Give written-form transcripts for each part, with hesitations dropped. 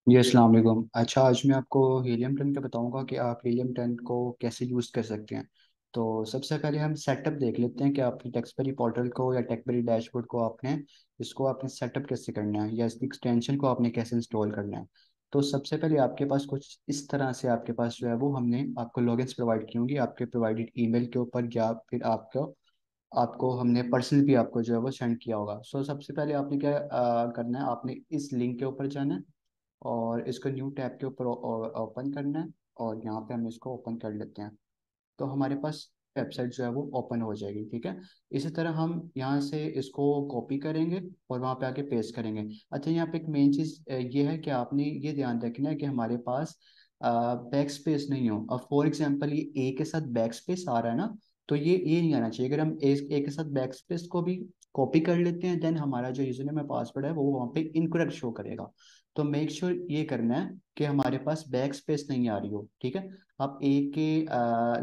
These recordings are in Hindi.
जी अस्सलाम वालेकुम। अच्छा, आज मैं आपको हीलियम 10 का बताऊंगा कि आप हीलियम 10 को कैसे यूज़ कर सकते हैं। तो सबसे पहले हम सेटअप देख लेते हैं कि आपने टेक्सपेरी पोर्टल को या टेक्सपेरी डैशबोर्ड को आपने सेटअप कैसे करना है या इसकी एक्सटेंशन को आपने कैसे इंस्टॉल करना है। तो सबसे पहले आपके पास कुछ इस तरह से आपके पास जो है वो हमने आपको लॉगिन्स प्रोवाइड की होंगी आपके प्रोवाइडेड ईमेल के ऊपर, या फिर आपको आपको हमने पर्सनल भी आपको जो है वो सेंड किया होगा। सो सबसे पहले आपने क्या करना है, आपने इस लिंक के ऊपर जाना है और इसको न्यू टैब के ऊपर ओपन करना है। और यहाँ पे हम इसको ओपन कर लेते हैं तो हमारे पास वेबसाइट जो है वो ओपन हो जाएगी। ठीक है, इसी तरह हम यहाँ से इसको कॉपी करेंगे और वहाँ पे आके पेस्ट करेंगे। अच्छा, यहाँ पे एक मेन चीज़ ये है कि आपने ये ध्यान रखना है कि हमारे पास बैक स्पेस नहीं हो। अब फॉर एग्जांपल ये ए के साथ बैक स्पेस आ रहा है ना, तो ये नहीं आना चाहिए। अगर हम ए के साथ बैक स्पेस को भी कॉपी कर लेते हैं, देन हमारा जो यूजर नेम है पासवर्ड है वो वहाँ पे इनकरेक्ट शो करेगा। तो मेक श्योर ये करना है कि हमारे पास बैक स्पेस नहीं आ रही हो। ठीक है, आप ए के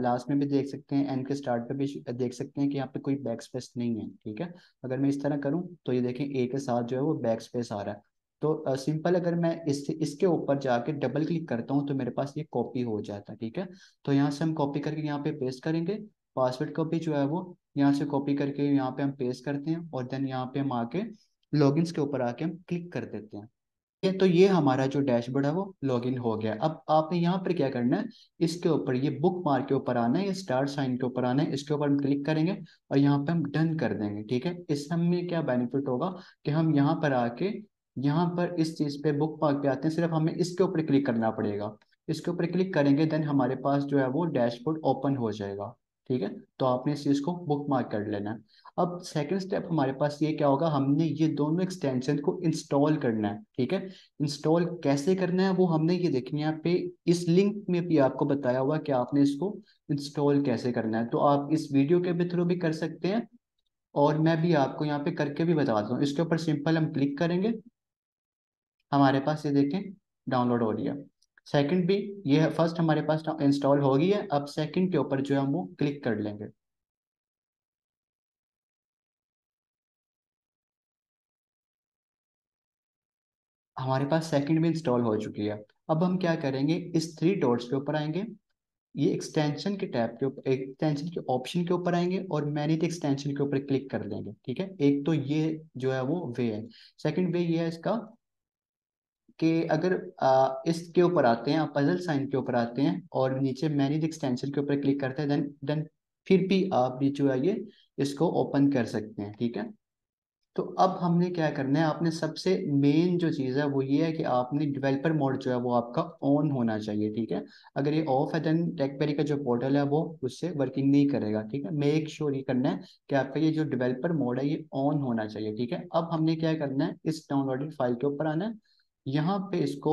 लास्ट में भी देख सकते हैं, एन के स्टार्ट पे भी देख सकते हैं कि यहाँ पे कोई बैक स्पेस नहीं है। ठीक है, अगर मैं इस तरह करूँ तो ये देखें ए के साथ जो है वो बैक स्पेस आ रहा है। तो सिंपल, अगर मैं इसके ऊपर जाके डबल क्लिक करता हूँ तो मेरे पास ये कॉपी हो जाता है। ठीक है, तो यहाँ से हम कॉपी करके यहाँ पे पेस्ट करेंगे। पासवर्ड को भी जो है वो यहाँ से कॉपी करके यहाँ पे हम पेस्ट करते हैं और देन यहाँ पे हम आके लॉगिन्स के ऊपर आके हम क्लिक कर देते हैं। तो ये हमारा जो डैशबोर्ड है वो लॉगिन हो गया। अब आपने यहाँ पर क्या करना है, इसके ऊपर ये बुक मार्क के ऊपर आना है, ये स्टार साइन के ऊपर आना है, इसके ऊपर हम क्लिक करेंगे और यहाँ पे हम डन कर देंगे। ठीक है, इससे हमें क्या बेनिफिट होगा कि हम यहाँ पर आके यहाँ पर इस चीज़ पे बुक मार्क पे आते हैं, सिर्फ हमें इसके ऊपर क्लिक करना पड़ेगा। इसके ऊपर क्लिक करेंगे देन हमारे पास जो है वो डैशबोर्ड ओपन हो जाएगा। ठीक है, तो आपने इस चीज़ को बुक मार्क कर लेना है। अब सेकंड स्टेप हमारे पास ये क्या होगा, हमने ये दोनों एक्सटेंशन को इंस्टॉल करना है। ठीक है, इंस्टॉल कैसे करना है वो हमने ये देखनी है यहाँ पे। इस लिंक में भी आपको बताया हुआ कि आपने इसको इंस्टॉल कैसे करना है, तो आप इस वीडियो के भी थ्रू भी कर सकते हैं और मैं भी आपको यहाँ पे करके भी बता दूँ। इसके ऊपर सिंपल हम क्लिक करेंगे, हमारे पास ये देखें डाउनलोड हो रही है। सेकंड भी, ये फर्स्ट हमारे पास इंस्टॉल हो गई है, अब सेकंड के ऊपर जो है हम वो क्लिक कर लेंगे। हमारे पास सेकंड भी इंस्टॉल हो चुकी है। अब हम क्या करेंगे, इस थ्री डॉट्स के ऊपर आएंगे, ये एक्सटेंशन के टैब के ऊपर, एक्सटेंशन के ऑप्शन के ऊपर आएंगे और मैनेज एक्सटेंशन के ऊपर क्लिक कर देंगे। ठीक है, एक तो ये जो है वो वे है। सेकंड वे ये है इसका कि अगर इसके ऊपर आते हैं, आप पजल साइन के ऊपर आते हैं और नीचे मैनेज एक्सटेंशन के ऊपर क्लिक करते हैं, देन देन फिर भी आप भी जो है ये इसको ओपन कर सकते हैं। ठीक है, तो अब हमने क्या करना है, आपने सबसे मेन जो चीज़ है वो ये है कि आपने डेवलपर मोड जो है वो आपका ऑन होना चाहिए। ठीक है, अगर ये ऑफ है देन टेकबेरी का जो पोर्टल है वो उससे वर्किंग नहीं करेगा। ठीक है, मेक श्योर ये करना है कि आपका ये जो डेवलपर मोड है ये ऑन होना चाहिए। ठीक है, अब हमने क्या करना है, इस डाउनलोडेड फाइल के ऊपर आना है, यहाँ पे इसको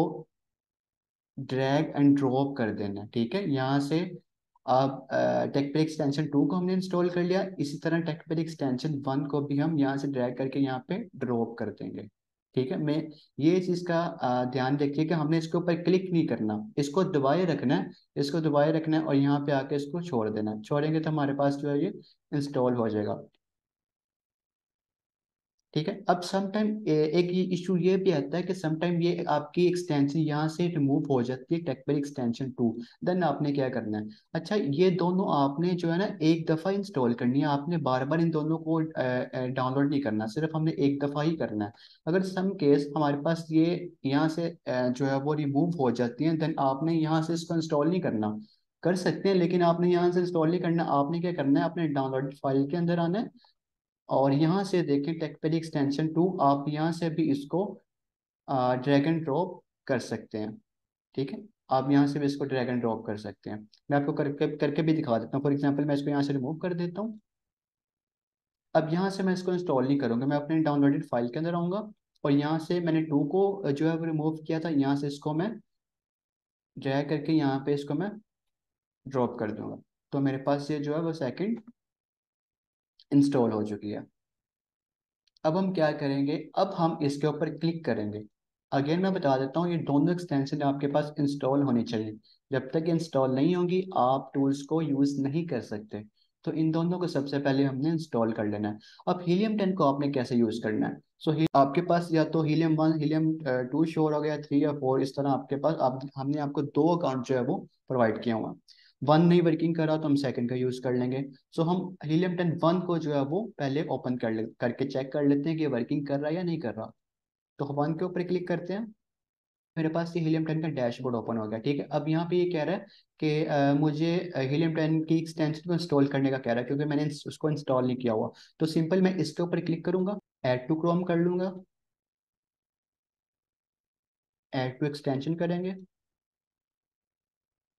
ड्रैग एंड ड्रॉप कर देना है। ठीक है, यहाँ से अब टेकपेड एक्सटेंशन 2 को हमने इंस्टॉल कर लिया, इसी तरह टेकपेड एक्सटेंशन 1 को भी हम यहाँ से ड्रैग करके यहाँ पे ड्रॉप कर देंगे। ठीक है, मैं ये चीज़ का ध्यान रखिए कि हमने इसके ऊपर क्लिक नहीं करना, इसको दबाए रखना है, इसको दबाए रखना है और यहाँ पे आके इसको छोड़ देना है। छोड़ेंगे तो हमारे पास जो है ये इंस्टॉल हो जाएगा। ठीक है, अब समटाइम एक ये इशू ये भी आता है कि समटाइम ये आपकी एक्सटेंशन यहाँ से रिमूव हो जाती है, टेकबेरी एक्सटेंशन 2। देन आपने क्या करना है, अच्छा ये दोनों आपने जो है ना एक दफ़ा इंस्टॉल करनी है, आपने बार बार इन दोनों को डाउनलोड नहीं करना, सिर्फ हमने एक दफ़ा ही करना है। अगर सम केस हमारे पास ये यहाँ से जो है वो रिमूव हो जाती है, देन आपने यहाँ से इसको इंस्टॉल नहीं करना। कर सकते हैं लेकिन आपने यहाँ से इंस्टॉल नहीं करना, आपने क्या करना है, अपने डाउनलोड फाइल के अंदर आना है और यहाँ से देखें टेक्सपेड एक्सटेंशन 2, आप यहाँ से भी इसको ड्रैग एंड ड्रॉप कर सकते हैं। ठीक है, आप यहाँ से भी इसको ड्रैग एंड ड्रॉप कर सकते हैं। मैं आपको करके करके भी दिखा देता हूँ। फॉर एग्जांपल मैं इसको यहाँ से रिमूव कर देता हूँ। अब यहाँ से मैं इसको इंस्टॉल नहीं करूँगा, मैं अपने डाउनलोडेड फाइल के अंदर आऊँगा और यहाँ से मैंने 2 को जो है वो रिमूव किया था, यहाँ से इसको मैं ड्रैग करके यहाँ पे इसको मैं ड्रॉप कर दूंगा। तो मेरे पास ये जो है वो सेकंड इंस्टॉल हो चुकी है। अब हम क्या करेंगे, अब हम इसके ऊपर क्लिक करेंगे। अगेन मैं बता देता हूँ, ये दोनों एक्सटेंशन आपके पास इंस्टॉल होनी चाहिए। जब तक इंस्टॉल नहीं होंगी आप टूल्स को यूज़ नहीं कर सकते। तो इन दोनों को सबसे पहले हमने इंस्टॉल कर लेना है। अब हीलियम 10 को आपने कैसे यूज़ करना है? आपके पास या तो हीलियम 1, हीलियम 2 श्योर हो गया, 3 या 4, इस तरह आपके पास हमने आपको दो अकाउंट जो है वो प्रोवाइड किया हुआ। वन नहीं वर्किंग कर रहा तो हम सेकंड का यूज़ कर लेंगे। हम हीलियम 10 वन को जो है वो पहले ओपन करके चेक कर लेते हैं कि वर्किंग कर रहा है या नहीं कर रहा। तो वन के ऊपर क्लिक करते हैं। मेरे पास ये हीलियम 10 का डैशबोर्ड ओपन हो गया। ठीक है, अब यहाँ पे ये कह रहा है कि मुझे हीलियम 10 की एक्सटेंशन को इंस्टॉल करने का कह रहा है, क्योंकि मैंने उसको इंस्टॉल नहीं किया हुआ। तो सिंपल मैं इसके ऊपर क्लिक करूंगा, ऐड टू क्रोम कर लूंगा, ऐड टू एक्सटेंशन करेंगे,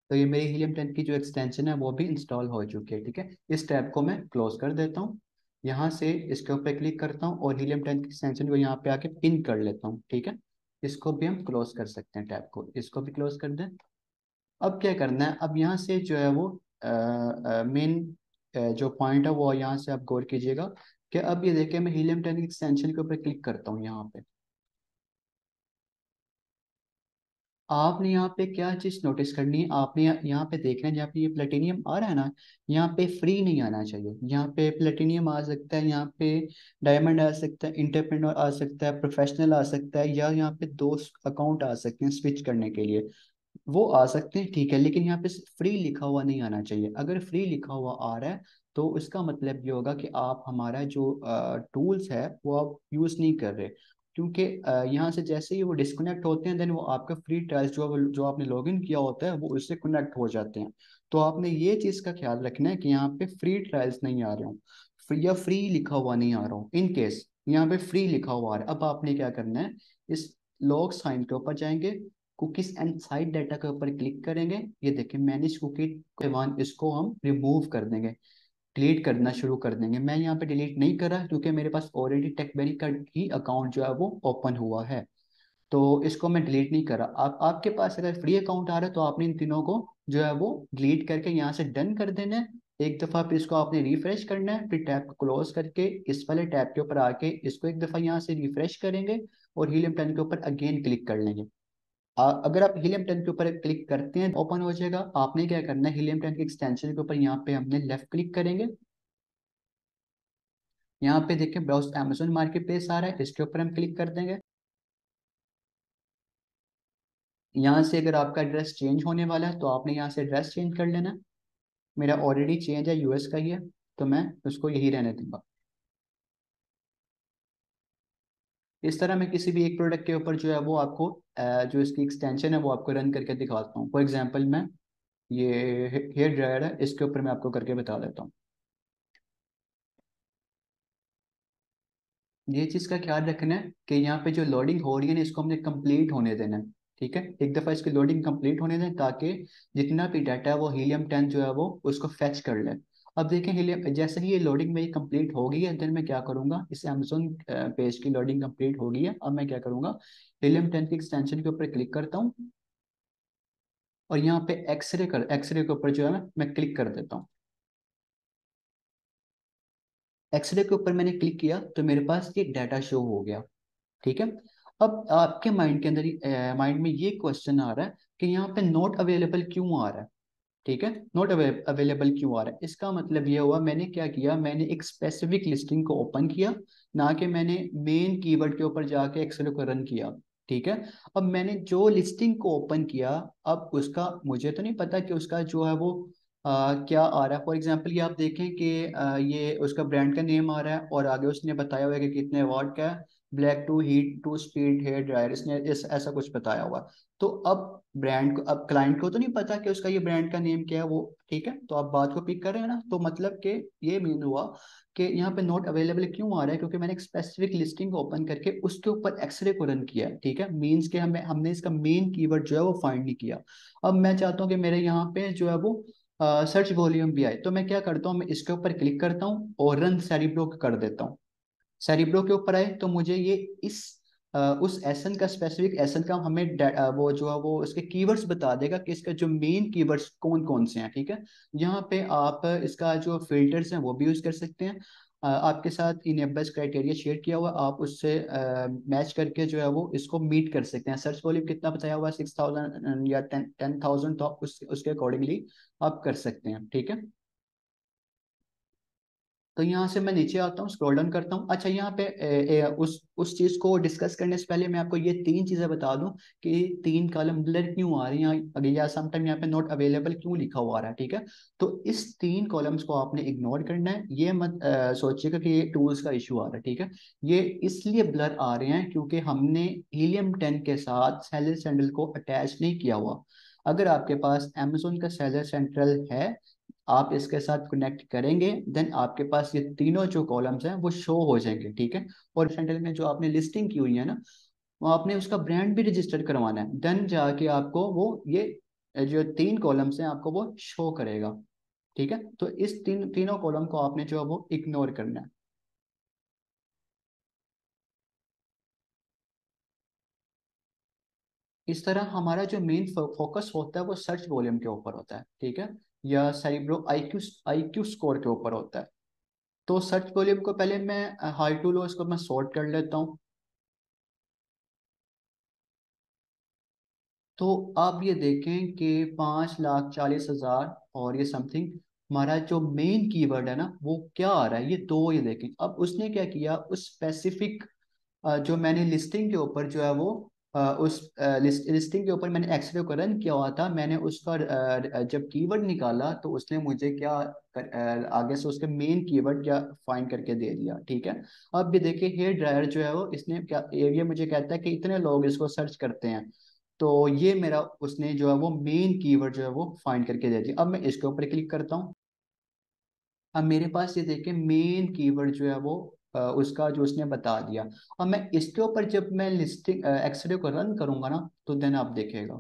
तो ये मेरी हीलियम 10 की जो एक्सटेंशन है वो भी इंस्टॉल हो चुकी है। ठीक है, इस टैब को मैं क्लोज कर देता हूँ। यहाँ से इसके ऊपर क्लिक करता हूँ और हीलियम 10 की एक्सटेंशन को यहाँ पे आके पिन कर लेता हूँ। ठीक है, इसको भी हम क्लोज कर सकते हैं, टैब को इसको भी क्लोज कर दें। अब क्या करना है, अब यहाँ से जो है वो मेन जो पॉइंट है वो यहाँ से आप गौर कीजिएगा कि अब ये देखिए मैं हीलियम 10 एक्सटेंशन के ऊपर क्लिक करता हूँ यहाँ पे। आपने यहाँ पे क्या चीज़ नोटिस करनी है, आपने यहाँ पे देखना है जहाँ पे ये प्लेटिनियम आ रहा है ना, यहाँ पे फ्री नहीं आना चाहिए। यहाँ पे प्लेटिनियम आ सकता है, यहाँ पे डायमंड आ सकता है, इंटरप्रेन्योर आ सकता है, प्रोफेशनल आ सकता है, या यहाँ पे दो अकाउंट आ सकते हैं स्विच करने के लिए, वो आ सकते हैं। ठीक है, लेकिन यहाँ पे फ्री लिखा हुआ नहीं आना चाहिए। अगर फ्री लिखा हुआ आ रहा है तो उसका मतलब ये होगा कि आप हमारा जो टूल्स है वो आप यूज़ नहीं कर रहे, क्योंकि यहाँ से जैसे ही वो डिस्कनेक्ट होते हैं देन वो आपका फ्री ट्रायल्स जो आपने लॉगिन किया होता है वो उससे कनेक्ट हो जाते हैं। तो आपने ये चीज़ का ख्याल रखना है कि यहाँ पे फ्री ट्रायल्स नहीं आ रहे हो, या फ्री लिखा हुआ नहीं आ रहा हो। इन केस यहाँ पे फ्री लिखा हुआ आ रहा है, अब आपने क्या करना है, इस लॉग साइन के ऊपर जाएंगे, कुकीज एंड साइड डाटा के ऊपर क्लिक करेंगे। ये देखिए मैनेज कुकी वन, इसको हम रिमूव कर देंगे, डिलीट करना शुरू कर देंगे। मैं यहाँ पे डिलीट नहीं कर रहा क्योंकि मेरे पास ऑलरेडी टेकबेरी का ही अकाउंट जो है वो ओपन हुआ है, तो इसको मैं डिलीट नहीं कर रहा। आप आपके पास अगर फ्री अकाउंट आ रहा है तो आपने इन तीनों को जो है वो डिलीट करके यहाँ से डन कर देना है। एक दफ़ा फिर इसको आपने रिफ्रेश करना है, फिर टैब को क्लोज करके इस वाले टैब के ऊपर आके इसको एक दफ़ा यहाँ से रिफ्रेश करेंगे और हीलियम 10 के ऊपर अगेन क्लिक कर लेंगे। अगर आप हीलियम 10 के ऊपर क्लिक करते हैं ओपन हो जाएगा। आपने क्या करना है, हीलियम 10 के एक्सटेंशन के ऊपर यहाँ पे हमने लेफ्ट क्लिक करेंगे। यहाँ पे देखिए ब्राउज अमेजोन मार्केट प्लेस आ रहा है, इसके ऊपर हम क्लिक कर देंगे। यहाँ से अगर आपका एड्रेस चेंज होने वाला है तो आपने यहाँ से एड्रेस चेंज कर लेना है। मेरा ऑलरेडी चेंज है, यूएस का ही है, तो मैं उसको यही रहने दूंगा। इस तरह मैं किसी भी एक प्रोडक्ट के ऊपर जो है वो आपको जो इसकी एक्सटेंशन है वो आपको रन करके दिखाता हूँ। फॉर एग्जांपल मैं ये हेयर ड्रायर है, इसके ऊपर मैं आपको करके बता देता हूँ। ये चीज़ का ख्याल रखना है कि यहाँ पे जो लोडिंग हो रही है ना इसको हमने कंप्लीट होने देना है। ठीक है, एक दफ़ा इसकी लोडिंग कंप्लीट होने दें ताकि जितना भी डाटा है वो हीलियम 10 जो है वो उसको फैच कर ले। अब देखें हीलियम जैसे ही ये लोडिंग मेरी कंप्लीट हो गई है, देन मैं क्या करूँगा, इस अमेजोन पेज की लोडिंग कंप्लीट हो गई है। अब मैं क्या करूँगा, हीलियम 10 की एक्सटेंशन के ऊपर क्लिक करता हूँ और यहाँ पे एक्सरे के ऊपर जो है मैं क्लिक कर देता हूँ। एक्सरे के ऊपर मैंने क्लिक किया तो मेरे पास ये डाटा शो हो गया। ठीक है, अब आपके माइंड के अंदर माइंड में ये क्वेश्चन आ रहा है कि यहाँ पे नॉट अवेलेबल क्यों आ रहा है। ठीक है, नॉट अवेलेबल क्यों आ रहा है, इसका मतलब ये हुआ मैंने क्या किया, मैंने एक स्पेसिफिक लिस्टिंग को ओपन किया, ना कि मैंने मेन कीवर्ड के ऊपर जाके एक्सेल को रन किया। ठीक है, अब मैंने जो लिस्टिंग को ओपन किया, अब उसका मुझे तो नहीं पता कि उसका जो है वो क्या आ रहा है। फॉर एग्जांपल ये आप देखें कि ये उसका ब्रांड का नेम आ रहा है और आगे उसने बताया हुआ है कि कितने वाट का है, black two heat two speed hair dryer, इसने ऐसा कुछ बताया हुआ है। तो अब ब्रांड को, अब क्लाइंट को तो नहीं पता कि उसका ये ब्रांड का नेम क्या है वो। ठीक है, तो आप बात को पिक कर रहे हैं ना, तो मतलब कि ये मीन हुआ कि यहाँ पे नोट अवेलेबल क्यों आ रहा है, क्योंकि मैंने एक स्पेसिफिक लिस्टिंग ओपन करके उसके ऊपर एक्सरे को रन किया है। ठीक है, मीन्स के हमने हमने इसका मेन कीवर्ड जो है वो फाइंड नहीं किया। अब मैं चाहता हूँ कि मेरे यहाँ पे जो है वो सर्च वॉल्यूम भी आए, तो मैं क्या करता हूँ, मैं इसके ऊपर क्लिक करता हूँ और रन सेरिब्रो कर देता हूँ। सेरिब्रो के ऊपर आए तो मुझे ये इस उस एसन का, स्पेसिफिक एसन का हमें वो जो है वो उसके कीवर्ड्स बता देगा कि इसका जो मेन कीवर्ड्स कौन कौन से हैं। ठीक है, यहाँ पे आप इसका जो फिल्टर्स हैं वो भी यूज कर सकते हैं। आपके साथ इनेबल्स क्राइटेरिया शेयर किया हुआ, आप उससे मैच करके जो है वो इसको मीट कर सकते हैं। सर्च वॉल्यूम कितना बताया हुआ है, 6,000 या 10,000, तो आप उसके अकॉर्डिंगली आप कर सकते हैं। ठीक है, तो यहाँ से मैं नीचे आता हूँ, स्क्रॉल डाउन करता हूँ। अच्छा, यहाँ पे उस चीज़ को डिस्कस करने से पहले मैं आपको ये तीन चीज़ें बता दूं कि तीन कॉलम ब्लर क्यों आ रही हैं, अगर या समटाइम यहाँ पे नॉट अवेलेबल क्यों लिखा हुआ आ रहा है, ठीक है। तो इस तीन कॉलम्स को आपने इग्नोर करना है, ये मत सोचिएगा कि ये टूल्स का इशू आ रहा है, ठीक है। ये इसलिए ब्लर आ रहे हैं क्योंकि हमने हीलियम 10 के साथ सेलर सेंट्रल को अटैच नहीं किया हुआ। अगर आपके पास अमेजोन का सेलर सेंट्रल है, आप इसके साथ कनेक्ट करेंगे, देन आपके पास ये तीनों जो कॉलम्स हैं वो शो हो जाएंगे, ठीक है। और सेंट्रल में जो आपने लिस्टिंग की हुई है ना, वो आपने उसका ब्रांड भी रजिस्टर करवाना है, देन जाके आपको वो ये जो तीन कॉलम्स हैं आपको वो शो करेगा, ठीक है। तो इस तीनों कॉलम को आपने जो है वो इग्नोर करना है। इस तरह हमारा जो मेन फोकस होता है वो सर्च वॉल्यूम के ऊपर होता है, ठीक है, या सेरिब्रो आईक्यू आईक्यू स्कोर के ऊपर होता है। तो सर्च वॉल्यूम को पहले मैं हाई टू लो इसको मैं सॉर्ट कर लेता हूँ। तो आप ये देखें कि 5,40,000 और ये समथिंग, हमारा जो मेन कीवर्ड है ना वो क्या आ रहा है, ये दो, ये देखें। अब उसने क्या किया, उस स्पेसिफिक जो मैंने लिस्टिंग के ऊपर जो है वो उस लिस्टिंग के ऊपर मैंने एक्सरे को रन किया हुआ था, मैंने उसका जब कीवर्ड निकाला तो उसने मुझे क्या आगे से उसके मेन कीवर्ड क्या फाइंड करके दे दिया, ठीक है। अब भी देखिए हेयर ड्रायर जो है वो इसने क्या, ये मुझे कहता है कि इतने लोग इसको सर्च करते हैं, तो ये मेरा उसने जो है वो मेन कीवर्ड जो है वो फाइंड करके दे दिया। अब मैं इसके ऊपर क्लिक करता हूँ। अब मेरे पास ये देखिए मेन कीवर्ड जो है वो उसका जो उसने बता दिया। अब मैं इसके ऊपर जब मैं लिस्टिंग एक्सरे को रन करूंगा ना, तो देन आप देखेगा।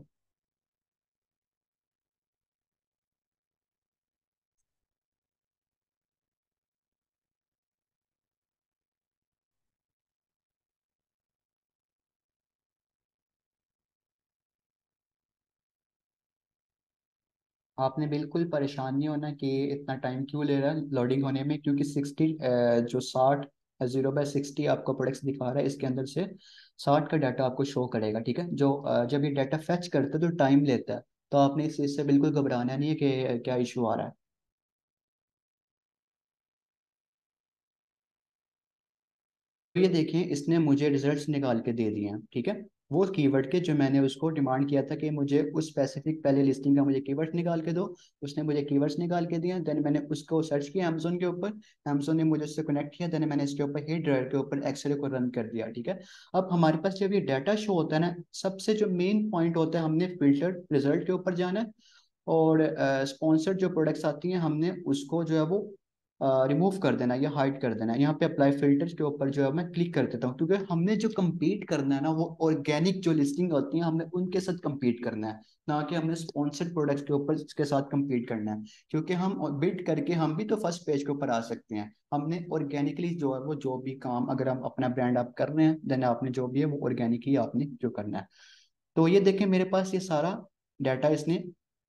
आपने बिल्कुल परेशान नहीं होना कि इतना टाइम क्यों ले रहा है लोडिंग होने में, क्योंकि 60 जो 60/60 आपको प्रोडक्ट्स दिखा रहा है, इसके अंदर से 60 का डाटा आपको शो करेगा, ठीक है। जो जब ये डाटा फेच करता है तो टाइम लेता है, तो आपने इस चीज़ से बिल्कुल घबराना नहीं है कि क्या इशू आ रहा है। तो ये देखिए इसने मुझे रिजल्ट्स निकाल के दे दिए हैं, ठीक है। वो कीवर्ड के जो मैंने उसको डिमांड किया था कि मुझे उस स्पेसिफिक पहले लिस्टिंग का मुझे कीवर्ड्स निकाल के दो, उसने मुझे कीवर्ड्स निकाल के दिए, देन मैंने उसको सर्च किया अमेजोन के ऊपर, अमेजोन ने मुझे उससे कनेक्ट किया, देन मैंने इसके ऊपर ही ड्राइव के ऊपर एक्सरे को रन कर दिया, ठीक है। अब हमारे पास जब ये डाटा शो होता है ना, सबसे जो मेन पॉइंट होता है, हमने फिल्टर्ड रिजल्ट के ऊपर जाना है, और स्पॉन्सर्ड जो प्रोडक्ट्स आती हैं हमने उसको जो है वो रिमूव कर देना या हाइड कर देना है। यहाँ पे अप्लाई फिल्टर्स के ऊपर जो है मैं क्लिक कर देता हूँ, क्योंकि हमने जो compete करना है ना वो ऑर्गेनिक जो लिस्टिंग होती है हमने उनके साथ compete करना है, ना कि हमने स्पॉन्सर्ड प्रोडक्ट्स के ऊपर इसके साथ compete करना है। क्योंकि हम बिड करके हम भी तो फर्स्ट पेज के ऊपर आ सकते हैं, हमने ऑर्गेनिकली जो है वो जो भी काम अगर हम अपना ब्रांड आप कर रहे हैं, देन आपने जो भी है वो ऑर्गेनिक ही आपने जो करना है। तो ये देखें मेरे पास ये सारा डाटा इसने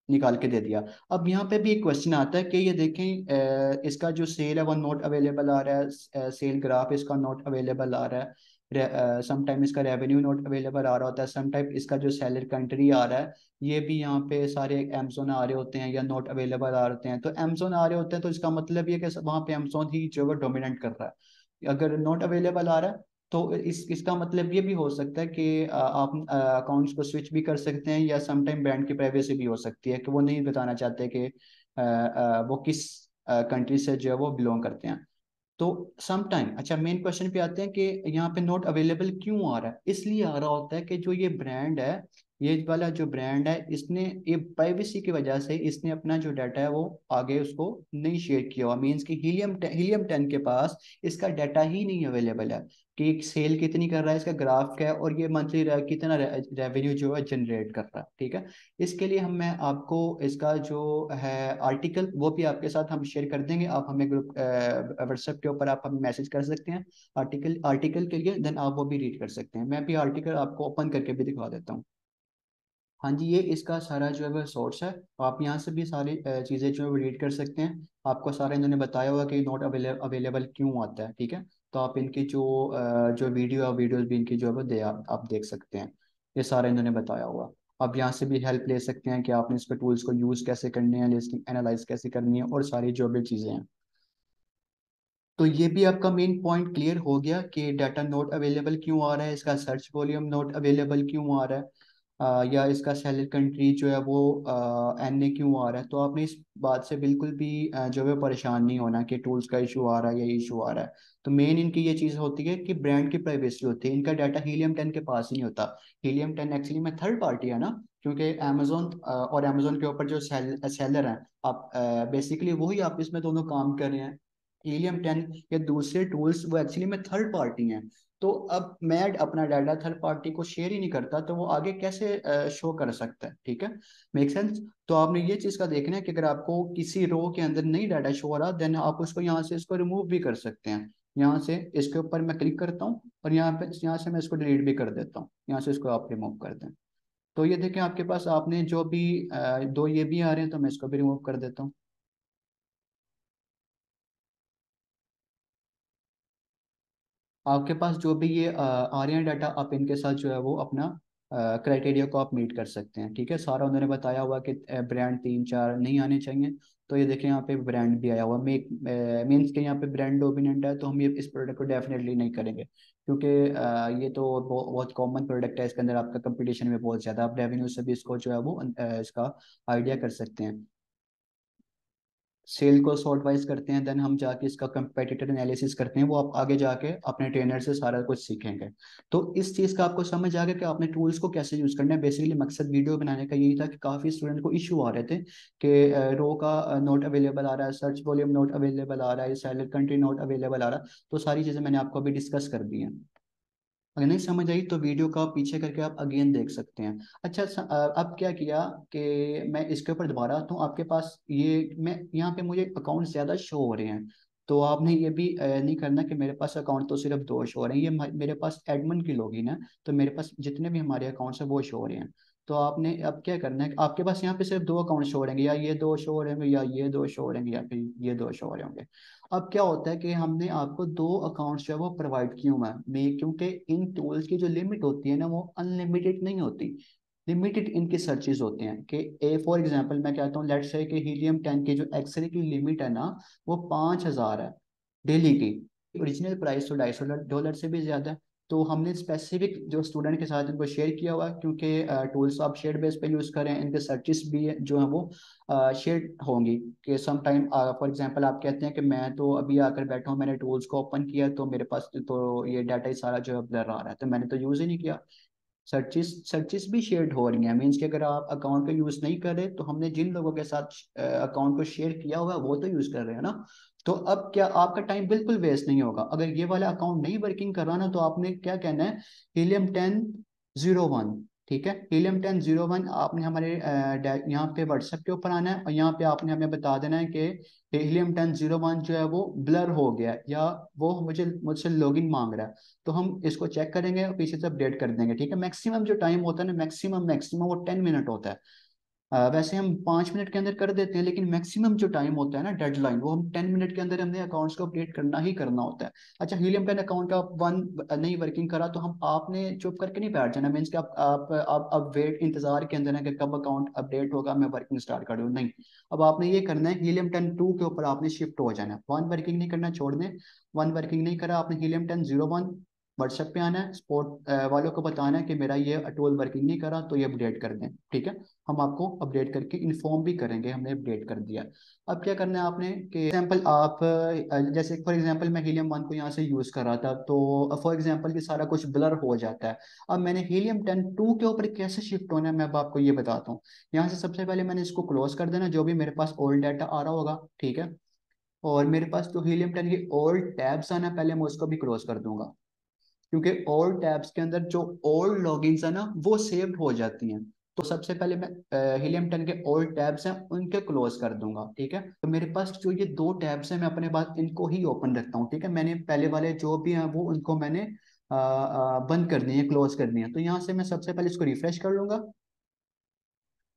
निकाल के दे दिया। अब यहाँ पे भी एक क्वेश्चन आता है कि ये देखें इसका जो सेल है वो नॉट अवेलेबल आ रहा है, सेल ग्राफ इसका नॉट अवेलेबल आ रहा है, समटाइम इसका रेवेन्यू नॉट अवेलेबल आ रहा होता है, समटाइम इसका जो सेलर कंट्री आ रहा है ये भी यहाँ पे सारे अमेजोन आ रहे होते हैं या नॉट अवेलेबल आ रहे होते हैं। तो अमेजोन आ रहे होते हैं तो इसका मतलब ये कि वहाँ पे अमेजोन ही जो है डोमिनेट कर रहा है। अगर नॉट अवेलेबल आ रहा है तो इसका मतलब ये भी हो सकता है कि आप अकाउंट्स को स्विच भी कर सकते हैं, या समटाइम ब्रांड की प्राइवेसी भी हो सकती है कि वो नहीं बताना चाहते कि वो किस कंट्री से जो है वो बिलोंग करते हैं। तो सम टाइम, अच्छा मेन क्वेश्चन पे आते हैं कि यहाँ पे नॉट अवेलेबल क्यों आ रहा है। इसलिए आ रहा होता है कि जो ये ब्रांड है, ये वाला जो ब्रांड है, इसने ये प्राइवेसी की वजह से इसने अपना जो डाटा है वो आगे उसको नहीं शेयर किया हुआ, मीन्स कि हीलियम 10 के पास इसका डाटा ही नहीं अवेलेबल है कि सेल कितनी कर रहा है, इसका ग्राफ क्या है, और ये मंथली कितना रेवेन्यू जो है जनरेट कर रहा है, ठीक है। इसके लिए हम मैं आपको इसका जो है आर्टिकल वो भी आपके साथ हम शेयर कर देंगे, आप हमें ग्रुप व्हाट्सएप के ऊपर आप हमें मैसेज कर सकते हैं आर्टिकल आर्टिकल के लिए, देन आप वो भी रीड कर सकते हैं। मैं भी आर्टिकल आपको ओपन करके भी दिखा देता हूँ। हाँ जी, ये इसका सारा जो है वो सोर्स है, आप यहाँ से भी सारी चीज़ें जो है वो रीड कर सकते हैं। आपको सारा इन्होंने बताया हुआ कि नॉट अवेलेबल क्यों आता है, ठीक है। तो आप इनकी जो वीडियो है वीडियोस भी इनकी जो है वो आप देख सकते हैं, ये सारा इन्होंने बताया हुआ। आप यहाँ से भी हेल्प ले सकते हैं कि आपने इसके टूल्स को यूज़ कैसे करने हैं, लिस्टिंग एनालाइज कैसे करनी है, और सारी जो भी चीज़ें हैं। तो ये भी आपका मेन पॉइंट क्लियर हो गया कि डाटा नोट अवेलेबल क्यों आ रहा है, इसका सर्च वॉल्यूम नोट अवेलेबल क्यों आ रहा है, या इसका सेलर कंट्री जो है वो एन ए क्यों आ रहा है। तो आपने इस बात से बिल्कुल भी जो है परेशान नहीं होना कि टूल्स का इशू आ रहा है या इशू आ रहा है। तो मेन इनकी ये चीज़ होती है कि ब्रांड की प्राइवेसी होती है, इनका डाटा हीलियम 10 के पास ही नहीं होता। हीलियम 10 एक्चुअली में थर्ड पार्टी है ना, क्योंकि अमेजोन और अमेजोन के ऊपर जो सेलर हैं, आप बेसिकली वही आप इसमें दोनों काम कर रहे हैं। हीलियम 10 या दूसरे टूल्स वो एक्चुअली में थर्ड पार्टी हैं। तो अब मैं अपना डाटा थर्ड पार्टी को शेयर ही नहीं करता, तो वो आगे कैसे शो कर सकता है? ठीक है, मेक सेंस। तो आपने ये चीज़ का देखना है कि अगर आपको किसी रो के अंदर नहीं डाटा शो हो रहा, देन आप उसको यहाँ से इसको रिमूव भी कर सकते हैं। यहाँ से इसके ऊपर मैं क्लिक करता हूँ और यहाँ से मैं इसको डिलीट भी कर देता हूँ, यहाँ से इसको आप रिमूव कर दें। तो ये देखें आपके पास आपने जो भी दो ये भी आ रहे हैं, तो मैं इसको भी रिमूव कर देता हूँ। आपके पास जो भी ये आ रहे हैं डाटा, आप इनके साथ जो है वो अपना क्राइटेरिया को आप मीट कर सकते हैं। ठीक है, सारा उन्होंने बताया हुआ कि ब्रांड तीन चार नहीं आने चाहिए। तो ये देखें यहाँ पे ब्रांड भी आया हुआ, मेक मीन्स के यहाँ पे ब्रांड डोमिनेंट है, तो हम ये इस प्रोडक्ट को डेफिनेटली नहीं करेंगे, क्योंकि ये तो बहुत कॉमन प्रोडक्ट है, इसके अंदर आपका कंपटीशन में बहुत ज़्यादा, आप रेवेन्यू से भी इसको जो है वो इसका आइडिया कर सकते हैं। सेल को सॉर्ट वाइज करते हैं, देन हम जाके इसका कंपेटिटर एनालिसिस करते हैं, वो आप आगे जाके अपने ट्रेनर से सारा कुछ सीखेंगे। तो इस चीज़ का आपको समझ आ गया कि आपने टूल्स को कैसे यूज़ करना है। बेसिकली मकसद वीडियो बनाने का यही था कि काफ़ी स्टूडेंट को इशू आ रहे थे कि रो का नोट अवेलेबल आ रहा है, सर्च वॉल्यूम नोट अवेलेबल आ रहा है, सैलड कंट्री नोट अवेलेबल आ रहा है। तो सारी चीज़ें मैंने आपको अभी डिस्कस कर दी हैं। अगर नहीं समझ आई तो वीडियो का पीछे करके आप अगेन देख सकते हैं। अच्छा, अब क्या किया कि मैं इसके ऊपर दोबारा आता हूँ आपके पास, ये मैं यहाँ पे मुझे अकाउंट ज़्यादा शो हो रहे हैं। तो आपने ये भी नहीं करना कि मेरे पास अकाउंट तो सिर्फ दो शो हो रहे हैं, ये मेरे पास एडमिन की लॉगिन है, तो मेरे पास जितने भी हमारे अकाउंट्स हैं वो शो हो रहे हैं। तो आपने अब क्या करना है, आपके पास यहाँ पे सिर्फ दो अकाउंट शो हो रहेंगे, या ये दो शो हो रहे होंगे, या ये दो शो हो रहेंगे, या फिर ये दो शो हो रहे होंगे। अब क्या होता है कि हमने आपको दो अकाउंट्स जो है वो प्रोवाइड किए हुए हैं, क्योंकि इन टूल्स की जो लिमिट होती है ना, वो अनलिमिटेड नहीं होती, लिमिटेड इनके सर्चेज होते हैं। कि ए फॉर एग्जांपल मैं कहता हूँ, लेट्स से कि हीलियम 10 की जो एक्सरे की लिमिट है ना, वो 5,000 है डेली की। ओरिजिनल प्राइस तो $250 से भी ज्यादा है। तो हमने स्पेसिफिक जो स्टूडेंट के साथ इनको शेयर किया हुआ, क्योंकि टूल्स आप शेयर बेस पे यूज करें, इनके सर्चेस भी जो है वो शेयर होंगी। कि सम टाइम फॉर एग्जांपल आप कहते हैं कि मैं तो अभी आकर बैठा हूँ, मैंने टूल्स को ओपन किया तो मेरे पास तो ये डाटा ही सारा जो है ब्लर आ रहा है, तो मैंने तो यूज ही नहीं किया। सर्चेस भी शेयर्ड हो रही हैं, मीन्स कि अगर आप अकाउंट को यूज नहीं कर रहे, तो हमने जिन लोगों के साथ अकाउंट को शेयर किया हुआ है वो तो यूज कर रहे हैं ना। तो अब क्या आपका टाइम बिल्कुल वेस्ट नहीं होगा। अगर ये वाला अकाउंट नहीं वर्किंग कर रहा ना, तो आपने क्या कहना है, Helium 10 01, ठीक है, Helium 10 01 आपने हमारे यहाँ पे व्हाट्सएप के ऊपर आना है, और यहाँ पे आपने हमें बता देना है कि Helium 10 01 जो है वो ब्लर हो गया है, या वो मुझसे लॉगिन मांग रहा है। तो हम इसको चेक करेंगे और पीछे से अपडेट कर देंगे। ठीक है, मैक्सिमम जो टाइम होता है ना, मैक्सिमम मैक्सिमम वो 10 मिनट होता है। वैसे हम 5 मिनट के अंदर कर देते हैं, लेकिन मैक्सिमम जो टाइम होता है ना, डेडलाइन, वो हम 10 मिनट के अंदर हमने अकाउंट्स को अपडेट करना ही करना होता है। अच्छा, हीलियम पेन अकाउंट का वन नहीं वर्किंग करा, तो हम आपने चुप करके नहीं बैठ जाना, मीन्स कि आप अब वेट इंतजार के अंदर है कि कब अकाउंट अपडेट होगा, मैं वर्किंग स्टार्ट कर दूँ, नहीं। अब आपने ये करना है, Helium 10 2 के ऊपर आपने शिफ्ट हो जाना है, वन वर्किंग नहीं करना, छोड़ दें। वन वर्किंग नहीं करा आपने, Helium 10 01 व्हाट्सएप पे आना है, सपोर्ट वालों को बताना है कि मेरा ये टूल वर्किंग नहीं करा, तो ये अपडेट कर दें। ठीक है, हम आपको अपडेट करके इन्फॉर्म भी करेंगे हमने अपडेट कर दिया। अब क्या करना है आपने कि एग्जांपल आप जैसे फॉर एग्जांपल मैं Helium 1 को यहाँ से यूज़ कर रहा था, तो फॉर एग्जांपल कि सारा कुछ ब्लर हो जाता है। अब मैंने Helium 10 2 के ऊपर कैसे शिफ्ट होना है, मैं अब आपको ये बताता हूँ। यहाँ से सबसे पहले मैंने इसको क्लोज कर देना, जो भी मेरे पास ओल्ड डाटा आ रहा होगा, ठीक है। और मेरे पास जो Helium 10 की ओल्ड टैब्स आना, पहले मैं उसको भी क्लोज कर दूंगा, क्योंकि ओल्ड टैब्स के अंदर जो ओल्ड लॉगिन्स है ना, वो सेव्ड हो जाती हैं। तो सबसे पहले मैं Helium 10 के ओल्ड टैब्स हैं उनके क्लोज कर दूंगा। ठीक है, तो मेरे पास जो ये दो टैब्स हैं, मैं अपने पास इनको ही ओपन रखता हूँ। ठीक है, मैंने पहले वाले जो भी हैं वो उनको मैंने बंद कर दिए हैं, क्लोज कर दिए हैं। तो यहाँ से मैं सबसे पहले इसको रिफ्रेश कर लूंगा।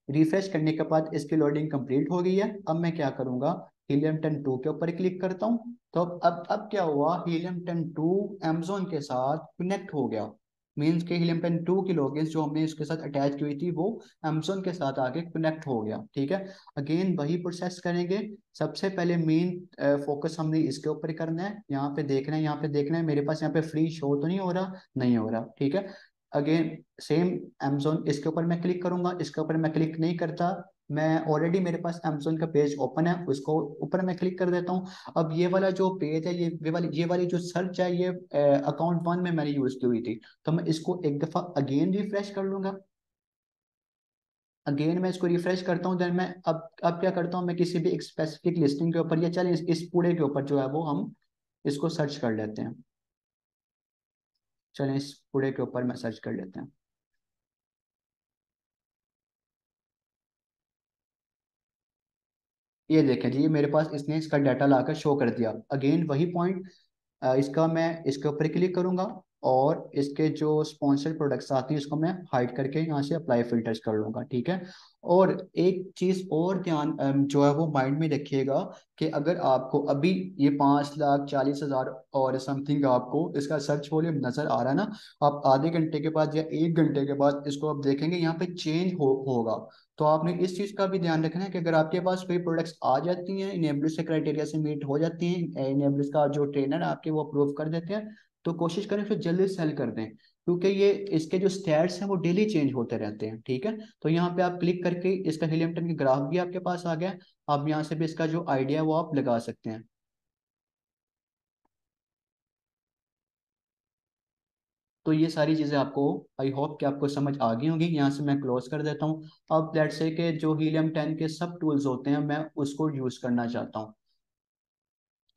रिफ्रेश करने के बाद इसकी लोडिंग कंप्लीट हो गई है। अब मैं क्या करूंगा, Helium 10 2 के ऊपर क्लिक करता हूँ। तो अब क्या हुआ, Helium 10 2 Amazon के साथ कनेक्ट हो गया। मीन्स के हीलियम पेन 2 की लॉगिन्स जो हमने इसके साथ अटैच की हुई थी वो अमेजोन के साथ आके कनेक्ट हो गया, ठीक है। अगेन वही प्रोसेस करेंगे। सबसे पहले मेन फोकस हमने इसके ऊपर ही करना है, यहाँ पे देखना है, यहाँ पे देखना है मेरे पास यहाँ पे फ्री शो तो नहीं हो रहा, नहीं हो रहा, ठीक है। अगेन सेम अमेजोन, इसके ऊपर मैं क्लिक करूंगा, इसके ऊपर मैं क्लिक नहीं करता, मैं ऑलरेडी मेरे पास अमेजोन का पेज ओपन है, उसको ऊपर मैं क्लिक कर देता हूँ। अब ये वाला जो पेज है, ये वाली जो सर्च है, ये अकाउंट 1 में मैंने यूज की हुई थी। तो मैं इसको एक दफा अगेन रिफ्रेश कर लूंगा। अगेन मैं इसको रिफ्रेश करता हूँ, देन मैं अब क्या करता हूँ, मैं किसी भी एक स्पेसिफिक लिस्टिंग के ऊपर, या चले इस पूरे के ऊपर जो है वो हम इसको सर्च कर लेते हैं। चलें इस पूरे के ऊपर मैं सर्च कर लेते हैं। ये देखें जी, मेरे पास इसने इसका डाटा लाकर शो कर दिया। अगेन वही पॉइंट, इसका मैं इसके ऊपर क्लिक करूंगा, और इसके जो स्पॉन्सर्ड प्रोडक्ट्स आती हैं इसको मैं हाइड करके यहाँ से अप्लाई फिल्टर्स कर लूंगा, ठीक है। और एक चीज और ध्यान जो है वो माइंड में रखिएगा, कि अगर आपको अभी ये 5,40,000 और समथिंग आपको इसका सर्च वॉल्यूम नजर आ रहा है ना, आप आधे घंटे के बाद या 1 घंटे के बाद इसको आप देखेंगे यहाँ पे चेंज होगा। तो आपने इस चीज का भी ध्यान रखना है कि अगर आपके पास कोई प्रोडक्ट्स आ जाती हैं, इनेबल्स के क्राइटेरिया से मीट हो जाती हैं, इनेबल्स का जो ट्रेनर आपके वो अप्रूव कर देते हैं, तो कोशिश करें फिर जल्दी सेल कर दें, क्योंकि ये इसके जो स्टैट्स हैं वो डेली चेंज होते रहते हैं, ठीक है। तो यहाँ पे आप क्लिक करके इसका हीलियम की ग्राफ भी आपके पास आ गया। आप यहाँ से भी इसका जो आइडिया है वो आप लगा सकते हैं। तो ये सारी चीज़ें आपको, आई होप कि आपको समझ आ गई होंगी। यहाँ से मैं क्लोज कर देता हूँ। अब लेट्स से कि जो हीलियम 10 के सब टूल्स होते हैं मैं उसको यूज़ करना चाहता हूँ।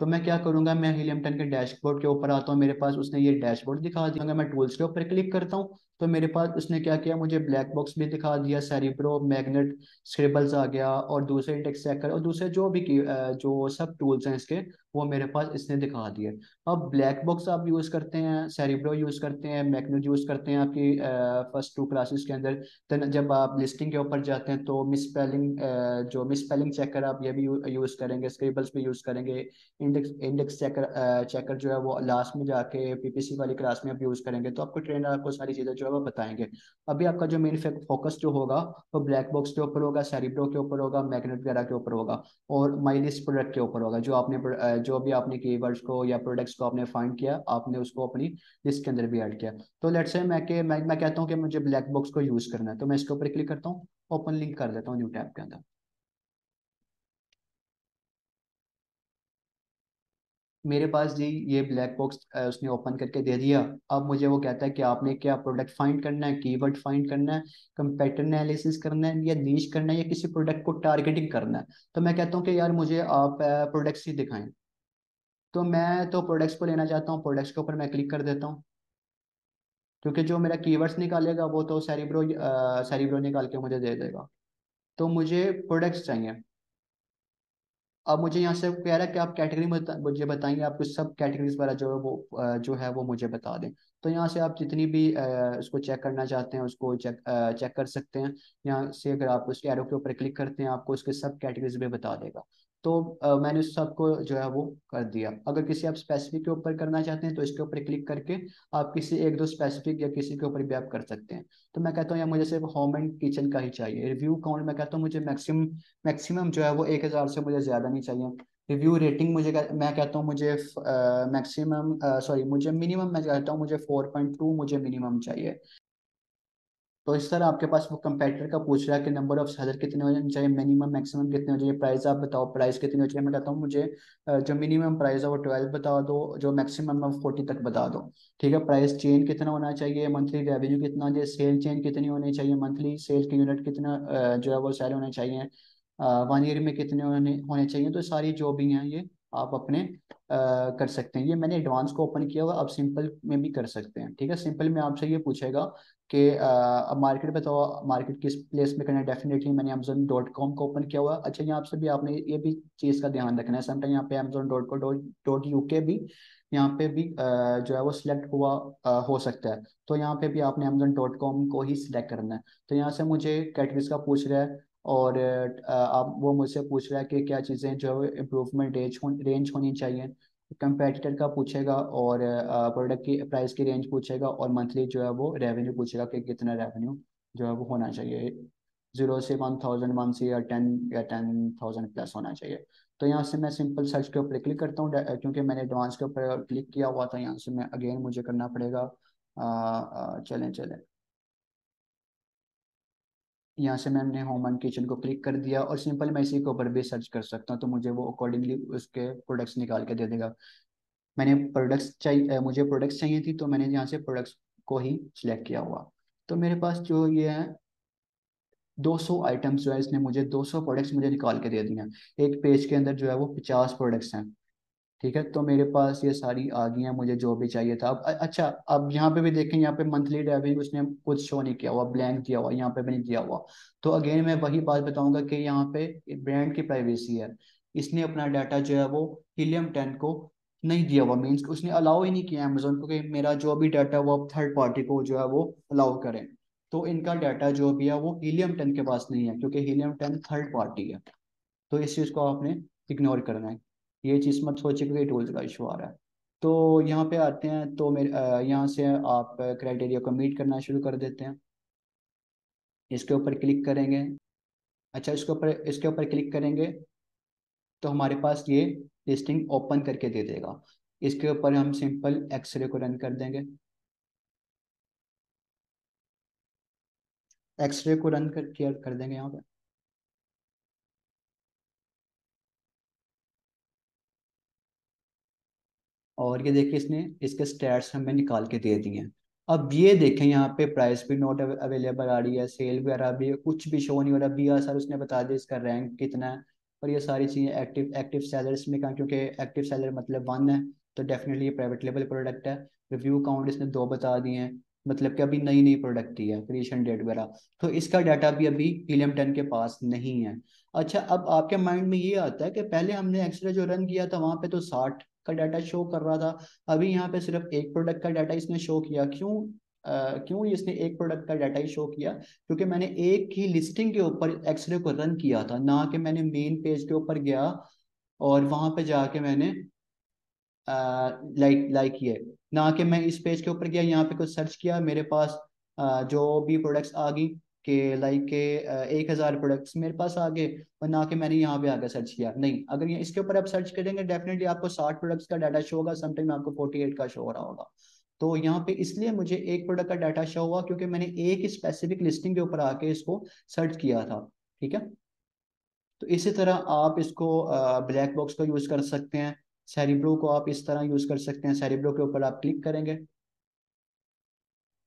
तो मैं क्या करूंगा, मैं हीलियम 10 के डैशबोर्ड के ऊपर आता हूँ, मेरे पास उसने ये डैशबोर्ड दिखा दिया। अगर मैं टूल्स के ऊपर क्लिक करता हूँ तो मेरे पास उसने क्या किया, मुझे ब्लैक बॉक्स भी दिखा दिया, सेरिब्रो, मैग्नेट, स्क्रिबल्स आ गया, और दूसरे इंडेक्स चेकर, और दूसरे जो भी जो सब टूल्स हैं इसके, वो मेरे पास इसने दिखा दिए। अब ब्लैक बॉक्स आप यूज़ करते हैं, सेरिब्रो यूज़ करते हैं, मैग्नेट यूज़ करते हैं आपकी फर्स्ट 2 क्लासेस के अंदर। देन जब आप लिस्टिंग के ऊपर जाते हैं तो मिस स्पेलिंग, जो मिस स्पेलिंग चेकर आप ये भी यूज़ करेंगे, स्क्रिबल्स भी यूज़ करेंगे। इंडेक्स इंडेक्स चेकर चेकर जो है वो लास्ट में जाके पीपीसी वाली क्लास में आप यूज करेंगे, तो आपको ट्रेनर आपको सारी चीजें जो है वो बताएंगे। अभी आपका जो मेन फोकस जो होगा वो ब्लैक बॉक्स के ऊपर होगा, सेरिब्रो के ऊपर होगा, मैग्नेट वगैरह के ऊपर होगा, और माई लिस्ट प्रोडक्ट के ऊपर होगा। जो आपने जो भी आपने कीवर्ड्स को या प्रोडक्ट्स को आपने फाइंड किया, आपने उसको अपनी लिस्ट के अंदर भी ऐड किया। तो लेट्स से मैं कहता हूँ कि मुझे ब्लैक बॉक्स को यूज करना है, तो मैं इसके ऊपर क्लिक करता हूँ, ओपन लिंक कर देता हूँ न्यू टैब के अंदर। मेरे पास जी ये ब्लैक बॉक्स उसने ओपन करके दे दिया। अब मुझे वो कहता है कि आपने क्या प्रोडक्ट फाइंड करना है, कीवर्ड फाइंड करना है, कंपेटिटिव एनालिसिस करना है, या नीश करना है, या किसी प्रोडक्ट को टारगेटिंग करना है। तो मैं कहता हूँ कि यार मुझे आप प्रोडक्ट्स ही दिखाएं। तो मैं तो प्रोडक्ट्स को लेना चाहता हूँ, प्रोडक्ट्स के ऊपर मैं क्लिक कर देता हूँ, क्योंकि जो मेरा कीवर्ड्स निकालेगा वो तो सेरिब्रो निकाल के मुझे दे देगा। तो मुझे प्रोडक्ट्स चाहिए। अब मुझे यहाँ से कह रहा है कि आप कैटेगरी मुझे बताएंगे, आपको सब कैटेगरीज वाला जो है वो जो है वो मुझे बता दें। तो यहाँ से आप जितनी भी उसको चेक करना चाहते हैं उसको चेक कर सकते हैं। यहाँ से अगर आप उसके एरो के ऊपर क्लिक करते हैं आपको उसके सब कैटेगरीज भी बता देगा। तो मैंने उस सबको जो है वो कर दिया। अगर किसी आप स्पेसिफिक के ऊपर करना चाहते हैं तो इसके ऊपर क्लिक करके आप किसी एक दो स्पेसिफिक या किसी के ऊपर भी आप कर सकते हैं। तो मैं कहता हूँ यार मुझे सिर्फ होम एंड किचन का ही चाहिए। रिव्यू काउंट मैं कहता हूँ मुझे मैक्सिमम मैक्सिमम जो है वो 1,000 से मुझे ज़्यादा नहीं चाहिए। रिव्यू रेटिंग मैं कहता हूँ मुझे मैक्सिमम, सॉरी मुझे मिनिमम, मैं कहता हूँ मुझे 4.2 मुझे मिनिमम चाहिए। तो इस तरह आपके पास वो कंपेटिटर का पूछ रहा है कि नंबर ऑफ सेलर कितने हो चाहिए, मिनिमम मैक्सिमम कितने हो चाहिए, प्राइस आप बताओ, प्राइस कितनी हो चाहिए। मैं कहता हूँ मुझे जो मिनिमम प्राइस है वो 12 बता दो, जो मैक्सिमम है वो 40 तक बता दो। ठीक है, प्राइस चेन कितना होना चाहिए, मंथली रेवेन्यू कितना होना चाहिए, सेल चेन कितनी होनी चाहिए, मंथली सेल के यूनिट कितना जो है वो सेल होने चाहिए, 1 ईयर में कितने होने होने चाहिए। तो सारी जो भी हैं ये आप अपने कर सकते हैं। ये मैंने एडवांस को ओपन किया हुआ, अब सिंपल में भी कर सकते हैं। ठीक है, सिंपल में आपसे ये पूछेगा कि अब मार्केट बताओ, मार्केट किस प्लेस में करना है। डेफिनेटली मैंने Amazon.com को ओपन किया हुआ है। अच्छा, यहाँ से भी आपने ये भी चीज़ का ध्यान रखना है, समटाइम यहाँ पे Amazon.co.uk भी यहाँ पे भी जो है वो सिलेक्ट हुआ हो सकता है। तो यहाँ पे भी आपने Amazon.com को ही सिलेक्ट करना है। तो यहाँ से मुझे कैटेगरीज का पूछ रहा है, और आप वो मुझसे पूछ रहा है कि क्या चीज़ें जो है इम्प्रूवमेंट रेंज होनी चाहिए। कंपेटिटर का पूछेगा, और प्रोडक्ट की प्राइस की रेंज पूछेगा, और मंथली जो है वो रेवेन्यू पूछेगा कि कितना रेवेन्यू जो है वो होना चाहिए। 0 से 1000, 1 से या 10,000 प्लस होना चाहिए। तो यहाँ से मैं सिंपल सर्च के ऊपर क्लिक करता हूँ, क्योंकि मैंने एडवांस के ऊपर क्लिक किया हुआ था। यहाँ से मैं अगेन मुझे करना पड़ेगा। चलें चलें, यहाँ से मैंने होम एंड किचन को क्लिक कर दिया, और सिंपल मैं इसी के ऊपर भी सर्च कर सकता हूँ, तो मुझे वो अकॉर्डिंगली उसके प्रोडक्ट्स निकाल के दे देगा। मैंने प्रोडक्ट्स चाहिए, मुझे प्रोडक्ट्स चाहिए थी, तो मैंने यहाँ से प्रोडक्ट्स को ही सिलेक्ट किया हुआ। तो मेरे पास जो ये है 200 आइटम्स जो है, इसने मुझे 200 प्रोडक्ट्स मुझे निकाल के दे दिए हैं। एक पेज के अंदर जो है वो 50 प्रोडक्ट्स हैं। ठीक है, तो मेरे पास ये सारी आ गई हैं, मुझे जो भी चाहिए था। अब अच्छा, अब यहाँ पे भी देखें, यहाँ पे मंथली रेवेन्यू उसने कुछ शो नहीं किया हुआ, ब्लैंक दिया हुआ, यहाँ पे भी नहीं दिया हुआ। तो अगेन मैं वही बात बताऊंगा कि यहाँ पे ब्रांड की प्राइवेसी है। इसने अपना डाटा जो है वो हीलियम 10 को नहीं दिया हुआ, मीन्स उसने अलाउ ही नहीं किया अमेजोन को कि मेरा जो भी डाटा वो अब थर्ड पार्टी को जो है वो अलाउ करें। तो इनका डाटा जो भी है वो हीलियम 10 के पास नहीं है, क्योंकि हीलियम 10 थर्ड पार्टी है। तो इस चीज़ को आपने इग्नोर करना है। ये चीज़ मत सोचिए कि टूल्स का इशू आ रहा है। तो यहाँ पे आते हैं, तो मेरे यहाँ से आप क्राइटेरिया को मीट करना शुरू कर देते हैं। इसके ऊपर क्लिक करेंगे। अच्छा, इसके ऊपर क्लिक करेंगे तो हमारे पास ये लिस्टिंग ओपन करके दे देगा। इसके ऊपर हम सिंपल एक्सरे को रन कर देंगे। एक्सरे को रन कर देंगे यहाँ पे। और ये देखिए, इसने इसके स्टैट्स हमें निकाल के दे दिए हैं। अब ये देखें, यहाँ पे प्राइस भी नॉट अवेलेबल आ रही है, सेल वगैरह भी कुछ भी शो नहीं हो रहा। बी आर सर उसने बता दिया इसका रैंक कितना है। और ये सारी चीज़ें एक्टिव एक्टिव सेलर्स में कहा, क्योंकि एक्टिव सेलर मतलब 1 है, तो डेफिनेटली ये प्राइवेट लेवल प्रोडक्ट है। रिव्यू काउंट इसने 2 बता दिए हैं, मतलब कि अभी नई नई प्रोडक्ट ही है, क्रिएशन डेट वगैरह। तो इसका डाटा भी अभी हीलियम 10 के पास नहीं है। अच्छा, अब आपके माइंड में ये आता है कि पहले हमने एक्सरे जो रन किया था वहां पे तो 60 का डाटा शो कर रहा था, अभी यहाँ पे सिर्फ एक प्रोडक्ट का डाटा इसने शो किया। क्यों इसने एक प्रोडक्ट का डाटा ही शो किया? क्योंकि मैंने एक ही लिस्टिंग के ऊपर एक्सरे को रन किया था, ना कि मैंने मेन पेज के ऊपर गया और वहां पे जाके मैंने लाइक लाइक ये, ना कि मैं इस पेज के ऊपर गया, यहाँ पे कुछ सर्च किया, मेरे पास जो भी प्रोडक्ट्स आ गई के लाइक के 1,000 प्रोडक्ट्स मेरे पास आ गए, और ना कि मैंने यहाँ पे आकर सर्च किया। नहीं, अगर ये इसके ऊपर आप सर्च करेंगे डेफिनेटली आपको 60 प्रोडक्ट्स का डाटा शो होगा, समटाइम आपको 48 का शो हो रहा होगा। तो यहाँ पे इसलिए मुझे एक प्रोडक्ट का डाटा शो हुआ क्योंकि मैंने एक स्पेसिफिक लिस्टिंग के ऊपर आके इसको सर्च किया था। ठीक है, तो इसी तरह आप इसको ब्लैक बॉक्स को यूज कर सकते हैं। सेरिब्रो को आप इस तरह यूज कर सकते हैं। सेरिब्रो के ऊपर आप क्लिक करेंगे,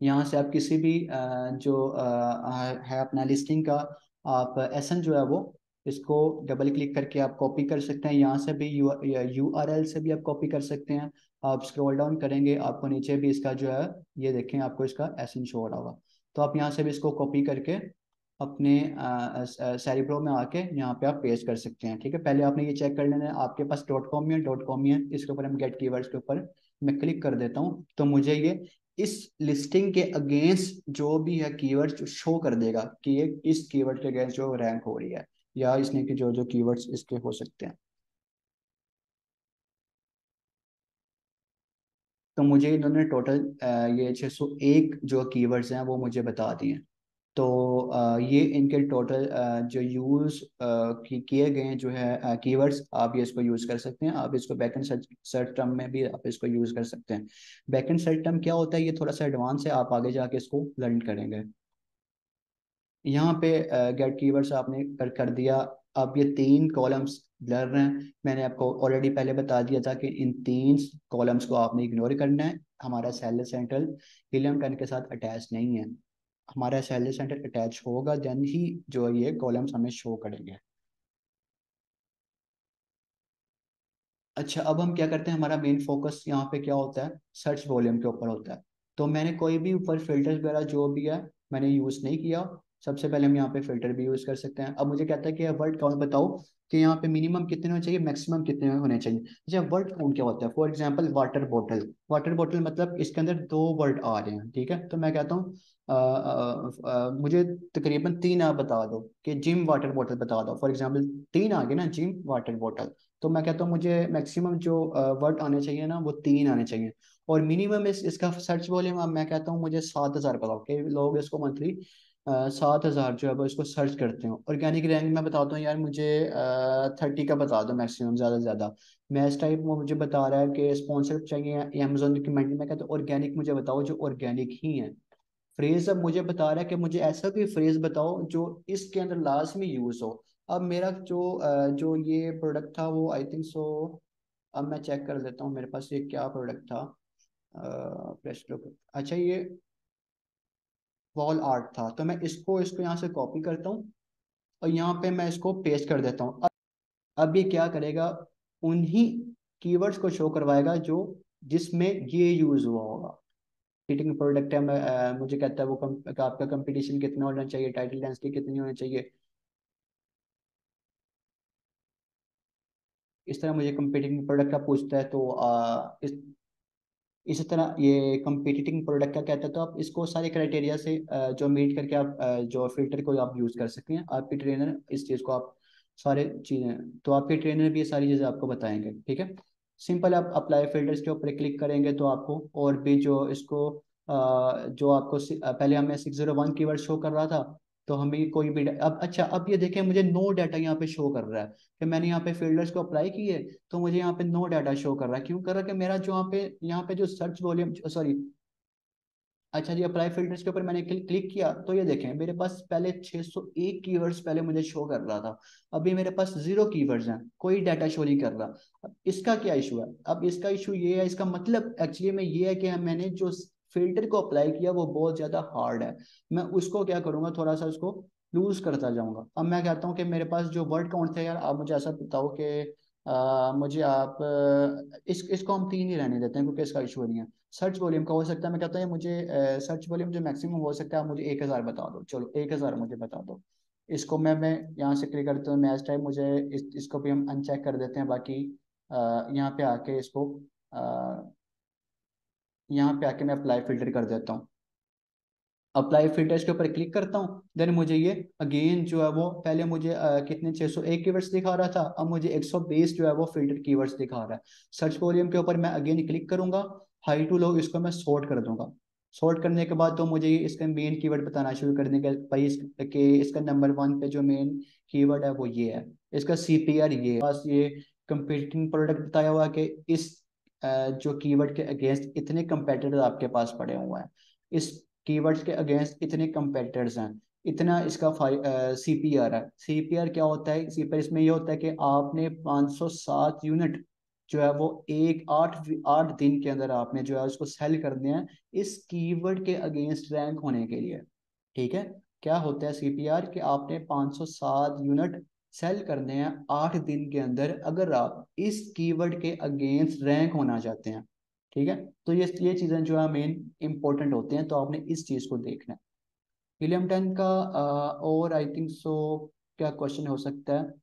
यहाँ से आप किसी भी जो है अपना लिस्टिंग का, आप एसन जो है वो इसको डबल क्लिक करके आप कॉपी कर सकते हैं। यहाँ से भी URL से भी आप कॉपी कर सकते हैं। आप स्क्रॉल डाउन करेंगे, आपको नीचे भी इसका जो है ये देखें, आपको इसका एसन शो हो रहा होगा। तो आप यहाँ से भी इसको कॉपी करके अपने सेरिब्रो में आके यहाँ पे आप पेस्ट कर सकते हैं। ठीक है, पहले आपने ये चेक कर लेना है आपके पास .com ही है। इसके ऊपर हम गेट कीवर्ड्स के ऊपर मैं क्लिक कर देता हूँ, तो मुझे ये इस लिस्टिंग के अगेंस्ट जो भी है कीवर्ड्स शो कर देगा कि ये इस कीवर्ड के अगेंस्ट जो रैंक हो रही है, या इसने की जो जो कीवर्ड्स इसके हो सकते हैं। तो मुझे इन्होंने टोटल ये 601 जो कीवर्ड्स हैं वो मुझे बता दिए हैं। तो ये इनके टोटल जो यूज़ किए गए हैं जो है कीवर्ड्स, आप ये इसको यूज़ कर सकते हैं। आप इसको बैकएंड सर्च सर्च टर्म में भी आप इसको यूज़ कर सकते हैं। बैकएंड सर्च टर्म क्या होता है, ये थोड़ा सा एडवांस है, आप आगे जाके इसको लर्न करेंगे। यहाँ पे गेट कीवर्ड्स आपने कर दिया। अब ये 3 कॉलम्स ब्लर हैं, मैंने आपको ऑलरेडी पहले बता दिया था कि इन 3 कॉलम्स को आपने इग्नोर करना है। हमारा सेल सेंट्रल हीलियम 10 के साथ अटैच नहीं है। हमारा सैलरी सेंटर अटैच होगा देन ही जो ये कॉलम्स हमें शो करेंगे। अच्छा, अब हम क्या करते हैं, हमारा मेन फोकस यहाँ पे क्या होता है, सर्च वॉल्यूम के ऊपर होता है। तो मैंने कोई भी ऊपर फिल्टर्स वगैरह जो भी है मैंने यूज़ नहीं किया। सबसे पहले हम यहाँ पे फिल्टर भी यूज कर सकते हैं। अब मुझे कहता है कि वर्ड काउंट बताओ कि यहाँ पे मिनिमम कितने होने चाहिए, मैक्सिमम कितने होने चाहिए। अच्छा, वर्ड काउंट क्या होता है? For example water bottle, water bottle मतलब इसके अंदर दो वर्ड आ रहे हैं, ठीक है, तो मैं कहता हूँ मुझे तकरीबन तीन आप बता दो कि जिम वाटर बॉटल बता दो, फॉर एग्जांपल तीन आ गए ना, जिम वाटर बॉटल। तो मैं कहता हूँ मुझे मैक्सिमम जो वर्ड आने चाहिए ना वो तीन आने चाहिए। और मिनिमम इसका सर्च वॉल्यूम अब मैं कहता हूँ मुझे 7,000 बताओ कि लोग इसको मंथली 7,000 जो है वो इसको सर्च करते हो। ऑर्गेनिक रैंक मैं बताता हूँ यार, मुझे 30 का बता दो मैक्सिमम, ज़्यादा से ज़्यादा। मैच टाइप वो मुझे बता रहा है कि स्पॉन्सर चाहिए अमेजोन रिकमेंड, मैं कहता हूँ ऑर्गेनिक मुझे बताओ जो ऑर्गेनिक ही है। फ्रेज अब मुझे बता रहा है कि मुझे ऐसा कोई फ्रेज बताओ जो इसके अंदर लाजमी यूज़ हो। अब मेरा जो ये प्रोडक्ट था वो आई थिंक सो, अब मैं चेक कर लेता हूँ मेरे पास ये क्या प्रोडक्ट था। प्रेस लुक, अच्छा ये वॉल आर्ट था। तो मैं इसको इसको यहाँ से कॉपी करता हूँ और यहाँ पे मैं इसको पेस्ट कर देता हूँ। अब ये क्या करेगा, उन्हीं कीवर्ड्स को शो करवाएगा जो जिसमें ये यूज हुआ होगा। हीटिंग प्रोडक्ट है, मुझे कहता है वो का आपका कंपटीशन कितना होना चाहिए, टाइटल डेंसिटी कितनी होनी चाहिए, इस तरह मुझे कंपीटिंग प्रोडक्ट का पूछता है। तो इसी तरह ये कंपीटिटिंग प्रोडक्ट का कहता है। तो आप इसको सारे क्राइटेरिया से जो मीट करके आप जो फिल्टर को आप यूज़ कर सकते हैं। आपके ट्रेनर इस चीज़ को आप सारे चीज़ें, तो आपके ट्रेनर भी ये सारी चीज़ें आपको बताएंगे, ठीक है। सिंपल आप अप्लाई फिल्टर्स के ऊपर क्लिक करेंगे तो आपको और भी जो इसको जो आपको पहले हमें 601 कीवर्ड शो कर रहा था, तो हमें कोई भी अब अच्छा, अब ये देखें मुझे नो डाटा यहाँ पे शो कर रहा है कि मैंने यहाँ पे फिल्टर्स को अप्लाई किए, तो मुझे यहाँ पे नो डाटा शो कर रहा है। क्यों कर रहा है? कि मेरा जो यहाँ पे जो सर्च वॉल्यूम, सॉरी, अच्छा जी, अप्लाई फिल्टर्स के ऊपर मैंने क्लिक किया तो ये देखें मेरे पास पहले 601 कीवर्ड्स पहले मुझे शो कर रहा था, अभी मेरे पास 0 कीवर्ड्स हैं, कोई डाटा शो नहीं कर रहा। अब इसका क्या इशू है? अब इसका इशू ये है, इसका मतलब एक्चुअली में ये है कि मैंने जो फिल्टर को अप्लाई किया वो बहुत ज्यादा हार्ड है। मैं उसको क्या करूंगा, थोड़ा सा उसको लूज करता जाऊंगा। अब मैं कहता हूँ कि मेरे पास जो वर्ड काउंट थे यार, आप मुझे ऐसा बताओ कि मुझे आप इसको हम तीन ही रहने देते हैं क्योंकि इसका इशू नहीं है। सर्च वॉल्यूम का हो सकता है, मैं कहता हूँ मुझे सर्च वॉल्यूम जो मैक्सिमम हो सकता है आप मुझे 1,000 बता दो, चलो 1,000 मुझे बता दो। इसको मैं यहाँ से क्लिक करता हूँ मैच टाइम, मुझे इसको भी हम अनचेक कर देते हैं। बाकी यहाँ पे आके इसको अ, यहाँ पे आके मैं अप्लाई फिल्टर कर देता हूँ। अप्लाई फिल्टर्स के ऊपर क्लिक करता हूँ, देन मुझे ये अगेन जो है वो पहले मुझे कितने 601 कीवर्ड्स दिखा रहा था, अब मुझे 120 जो है वो फिल्टर कीवर्ड्स दिखा रहा है। सर्च वॉल्यूम के ऊपर मैं अगेन क्लिक करूंगा, हाई टू लो इसको मैं सॉर्ट कर दूंगा। सॉर्ट करने के बाद तो मुझे ये इसका मेन कीवर्ड बताना शुरू कर देंगे भाई, कि इसका नंबर 1 पे जो मेन कीवर्ड है वो ये है, इसका सीपीआर ये है। पास ये कंपीटिंग प्रोडक्ट बताया हुआ है कि इस जो कीवर्ड के अगेंस्ट इतने कंपेटिटर आपके पास पड़े हुए हैं, इस कीवर्ड्स के अगेंस्ट इतने कंपेटिटर्स हैं, इतना इसका सीपीआर है। सीपीआर क्या होता है? सीपीआर इसमें ये होता है कि आपने 507 यूनिट जो है वो एक आठ आठ दिन के अंदर आपने जो है उसको सेल करने हैं इस कीवर्ड के अगेंस्ट रैंक होने के लिए, ठीक है। क्या होता है सीपीआर? कि आपने 507 यूनिट सेल करने हैं 8 दिन के अंदर अगर आप इस कीवर्ड के अगेंस्ट रैंक होना चाहते हैं, ठीक है। तो ये चीज़ें जो है मेन इंपॉर्टेंट होते हैं, तो आपने इस चीज़ को देखना है। विलियम टेन का और आई थिंक सो क्या क्वेश्चन हो सकता है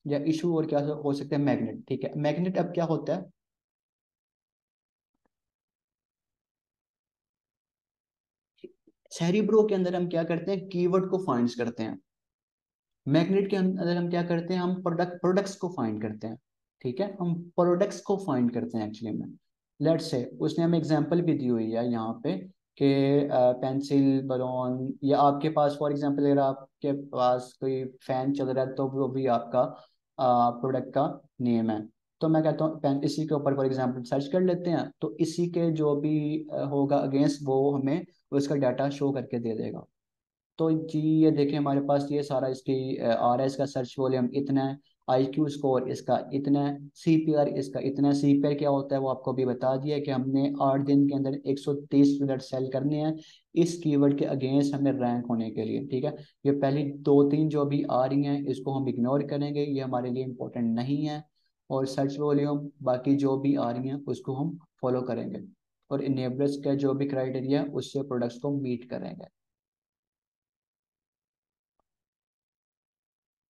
या इशू और क्या हो सकता है? मैग्नेट, ठीक है। मैग्नेट अब क्या होता है? सेरिब्रो के अंदर हम क्या करते हैं, कीवर्ड को फाइंड करते हैं। मैग्नेट के अंदर हम क्या करते हैं, हम प्रोडक्ट्स को फाइंड करते हैं, ठीक है। हम प्रोडक्ट्स को फाइंड करते हैं एक्चुअली में। लेट्स से उसने हमें एग्जांपल भी दी हुई है यहाँ पे कि पेंसिल बलून, या आपके पास फॉर एग्जांपल अगर आपके पास कोई फैन चल रहा है तो वो भी आपका प्रोडक्ट का नेम है। तो मैं कहता हूँ पेन, इसी के ऊपर फॉर एग्जांपल सर्च कर लेते हैं, तो इसी के जो भी होगा अगेंस्ट वो हमें उसका डाटा शो करके दे देगा। तो जी ये देखिए हमारे पास ये सारा इसकी आर एस का सर्च वॉल्यूम इतना है, आई क्यू स्कोर इसका इतना है, सीपीआर इसका इतना है। सीपीआर क्या होता है वो आपको भी बता दिया कि हमने 8 दिन के अंदर 130 यूनिट सेल करने हैं इस कीवर्ड के अगेंस्ट हमें रैंक होने के लिए, ठीक है। ये पहली दो तीन जो भी आ रही हैं इसको हम इग्नोर करेंगे, ये हमारे लिए इंपॉर्टेंट नहीं है। और सर्च वॉल्यूम बाकी जो भी आ रही हैं उसको हम फॉलो करेंगे, और इनेबल्स का जो भी क्राइटेरिया उससे प्रोडक्ट्स को मीट करेंगे।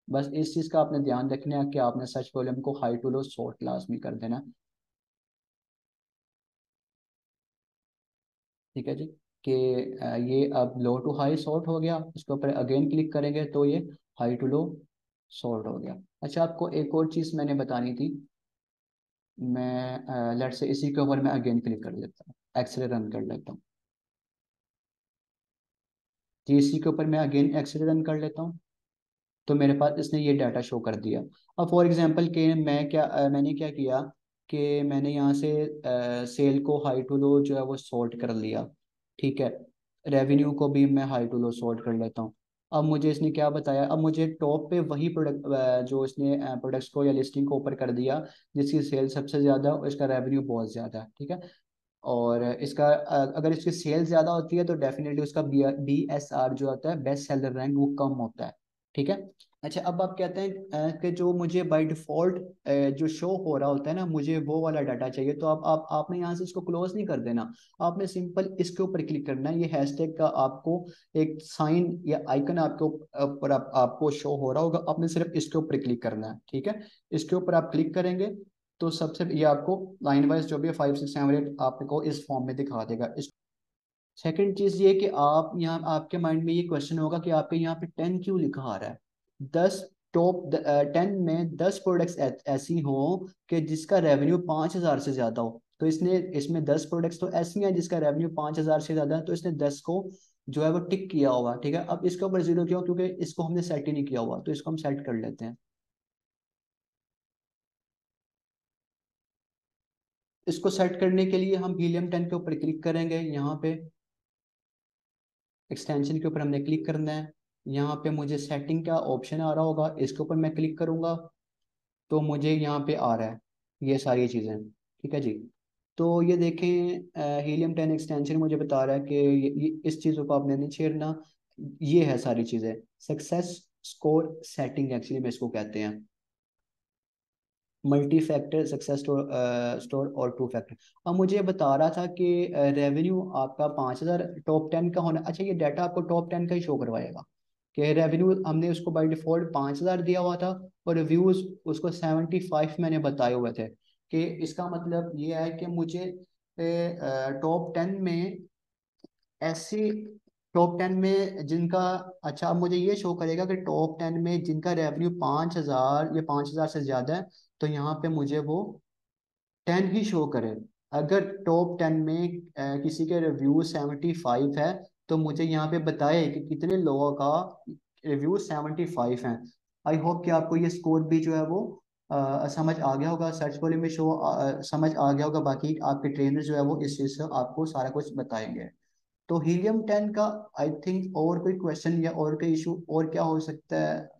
बस इस चीज़ का आपने ध्यान रखना है कि आपने सर्च वॉल्यूम को हाई टू लो सॉर्ट लाजमी कर देना। ठीक है जी, कि ये अब लो टू हाई सॉर्ट हो गया, इसके ऊपर अगेन क्लिक करेंगे तो ये हाई टू लो सॉर्ट हो गया। अच्छा, आपको एक और चीज़ मैंने बतानी थी। मैं लेट से इसी के ऊपर मैं अगेन क्लिक कर लेता हूँ, एक्सरे रन कर लेता हूँ। जी, इसी के ऊपर मैं अगेन एक्सरे रन कर लेता हूँ, तो मेरे पास इसने ये डाटा शो कर दिया। अब फॉर एग्जांपल के मैंने क्या किया कि मैंने यहाँ से सेल को हाई टू लो जो है वो सॉर्ट कर लिया। ठीक है, रेवेन्यू को भी मैं हाई टू लो सॉर्ट कर लेता हूँ। अब मुझे इसने क्या बताया, अब मुझे टॉप पे वही प्रोडक्ट जो इसने प्रोडक्ट्स को या लिस्टिंग को ऊपर कर दिया जिसकी सेल सबसे ज़्यादा और इसका रेवेन्यू बहुत ज़्यादा है। ठीक है, और इसका अगर इसकी सेल ज़्यादा होती है तो डेफिनेटली उसका BSR जो होता है, बेस्ट सेलर रैंक, वो कम होता है। ठीक है। अच्छा, अब आप कहते हैं कि जो मुझे बाय डिफॉल्ट जो शो हो रहा होता है ना, मुझे वो वाला डाटा चाहिए, तो आपने यहाँ से इसको क्लोज नहीं कर देना। आपने सिंपल इसके ऊपर क्लिक करना है। ये हैशटैग का आपको एक साइन या आइकन आपके ऊपर आपको शो हो रहा होगा, आपने सिर्फ इसके ऊपर क्लिक करना है। ठीक है, इसके ऊपर आप क्लिक करेंगे तो सबसे ये आपको लाइन वाइज जो भी है 5 6 7 8 आपको इस फॉर्म में दिखा देगा। सेकंड चीज ये कि आप यहाँ आपके माइंड में ये क्वेश्चन होगा कि आपके यहाँ पे 10 क्यों लिखा आ रहा है। 10 टॉप 10 में 10 प्रोडक्ट्स ऐसी हो कि जिसका रेवेन्यू 5,000 से ज्यादा हो, तो इसने इसमें 10 प्रोडक्ट्स तो ऐसी हैं जिसका रेवेन्यू 5,000 से ज्यादा है, तो इसने 10 को जो है वो टिक किया होगा। ठीक है, अब इसके ऊपर जीरो क्यों, क्योंकि इसको हमने सेट ही नहीं किया हुआ, तो इसको हम सेट कर लेते हैं। इसको सेट करने के लिए हम हीलियम 10 के ऊपर क्लिक करेंगे। यहाँ पे एक्सटेंशन के ऊपर हमने क्लिक करना है। यहाँ पे मुझे सेटिंग का ऑप्शन आ रहा होगा, इसके ऊपर मैं क्लिक करूंगा तो मुझे यहाँ पे आ रहा है ये सारी चीज़ें। ठीक है जी, तो ये देखें हीलियम 10 एक्सटेंशन मुझे बता रहा है कि इस चीज़ों को आपने नहीं छेड़ना। ये है सारी चीज़ें, सक्सेस स्कोर सेटिंग एक्चुअली में इसको कहते हैं, मल्टी फैक्टर सक्सेस स्टोर और टू फैक्टर। अब मुझे ये बता रहा था कि रेवेन्यू आपका 5,000 टॉप 10 का होना। अच्छा, ये डाटा आपको टॉप 10 का ही शो करवाएगा कि रेवेन्यू हमने उसको बाय डिफॉल्ट 5,000 दिया हुआ था और रिव्यूज उसको 75 मैंने बताए हुए थे। कि इसका मतलब ये है कि मुझे टॉप 10 में ऐसी टॉप 10 में जिनका, अच्छा अब मुझे ये शो करेगा कि टॉप 10 में जिनका रेवेन्यू 5,000 या 5,000 से ज्यादा है, तो यहाँ पे मुझे वो 10 ही शो करे। अगर टॉप 10 में किसी के रिव्यू 75 है, तो मुझे यहाँ पे बताए कि कितने लोगों का रिव्यू 75 है। आई होप कि आपको ये स्कोर भी जो है वो समझ आ गया होगा, सर्च वॉल्यूम में शो समझ आ गया होगा। बाकी आपके ट्रेनर जो है वो इस चीज़ से आपको सारा कुछ बताएंगे। तो हीलियम 10 का आई थिंक और कोई क्वेश्चन या और कोई इशू और क्या हो सकता है।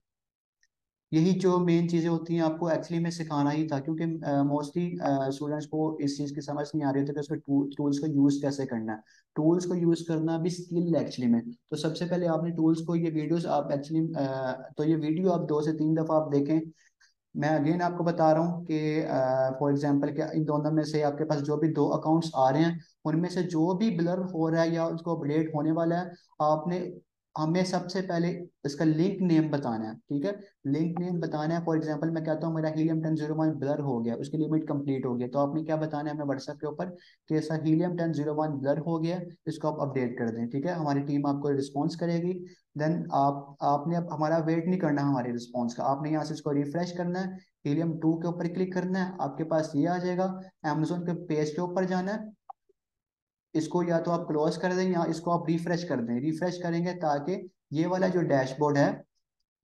यही जो मेन चीज़ें होती हैं आपको एक्चुअली में सिखाना ही था, क्योंकि मोस्टली स्टूडेंट्स को इस चीज़ की समझ नहीं आ रही होती कि उसको टूल्स को यूज़ कैसे करना है। टूल्स को यूज़ करना भी स्किल है एक्चुअली में। तो सबसे पहले आपने टूल्स को, ये वीडियोस आप एक्चुअली तो ये वीडियो आप 2 से 3 दफ़ा आप देखें। मैं अगेन आपको बता रहा हूँ कि फॉर एग्जांपल कि इन दोनों में से आपके पास जो भी 2 अकाउंट्स आ रहे हैं, उनमें से जो भी ब्लर हो रहा है या उसको अपडेट होने वाला है, आपने हमें सबसे पहले इसका लिंक नेम बताना है। ठीक है, लिंक नेम बताना है। फॉर एग्जांपल मैं कहता हूँ मेरा हीलियम 1001 ब्लर हो गया, उसकी लिमिट कंप्लीट हो गया, तो आपने क्या बताना है हमें व्हाट्सएप के ऊपर कि सर हीलियम 1001 ब्लर हो गया, इसको आप अपडेट कर दें। ठीक है, हमारी टीम आपको रिस्पॉन्स करेगी। देन आपने अब हमारा वेट नहीं करना हमारे रिस्पॉन्स का, आपने यहाँ से इसको रिफ्रेश करना है। हीलियम 2 के ऊपर क्लिक करना है, आपके पास ये आ जाएगा। अमेजोन के पेज के ऊपर जाना है, इसको या तो आप क्लोज कर दें या इसको आप रिफ्रेश कर दें। रिफ्रेश करेंगे ताकि ये वाला जो डैशबोर्ड है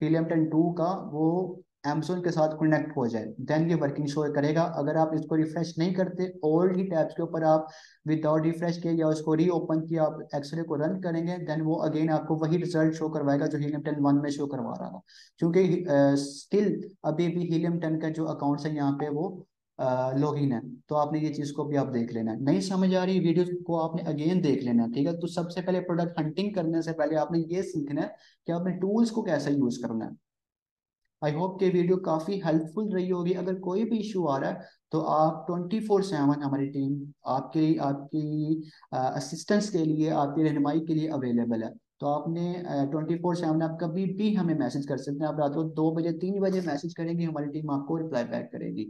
हीलियम 10 2 का, वो Amazon के साथ कनेक्ट हो जाए, देन ये वर्किंग शो करेगा। अगर आप इसको रिफ्रेश नहीं करते, ओल्ड ही टैब्स के ऊपर आप विदाउट रिफ्रेश किए या उसको री ओपन किया आप एक्सरे को रन करेंगे, देन वो अगेन आपको वही रिजल्ट शो करवाएगा जो हीलियम 10 1 में शो करवा रहा था। क्योंकि स्टिल अभी भी हीलियम 10 का जो अकाउंट्स है यहाँ पे वो लॉगिन है। तो आपने ये चीज़ को भी आप देख लेना है। नहीं समझ आ रही वीडियो को आपने अगेन देख लेना है। ठीक है, तो सबसे पहले प्रोडक्ट हंटिंग करने से पहले आपने ये सीखना है कि आपने टूल्स को कैसे यूज करना है। आई होप कि वीडियो काफ़ी हेल्पफुल रही होगी। अगर कोई भी इशू आ रहा है तो आप 24/7 हमारी टीम आपकी आपकी असिस्टेंस के लिए, आपकी रहनुमाई के लिए अवेलेबल है। तो आपने 24/7 आप कभी भी हमें मैसेज कर सकते हैं। आप रात को 2 बजे 3 बजे मैसेज करेंगे, हमारी टीम आपको रिप्लाई बैक करेगी।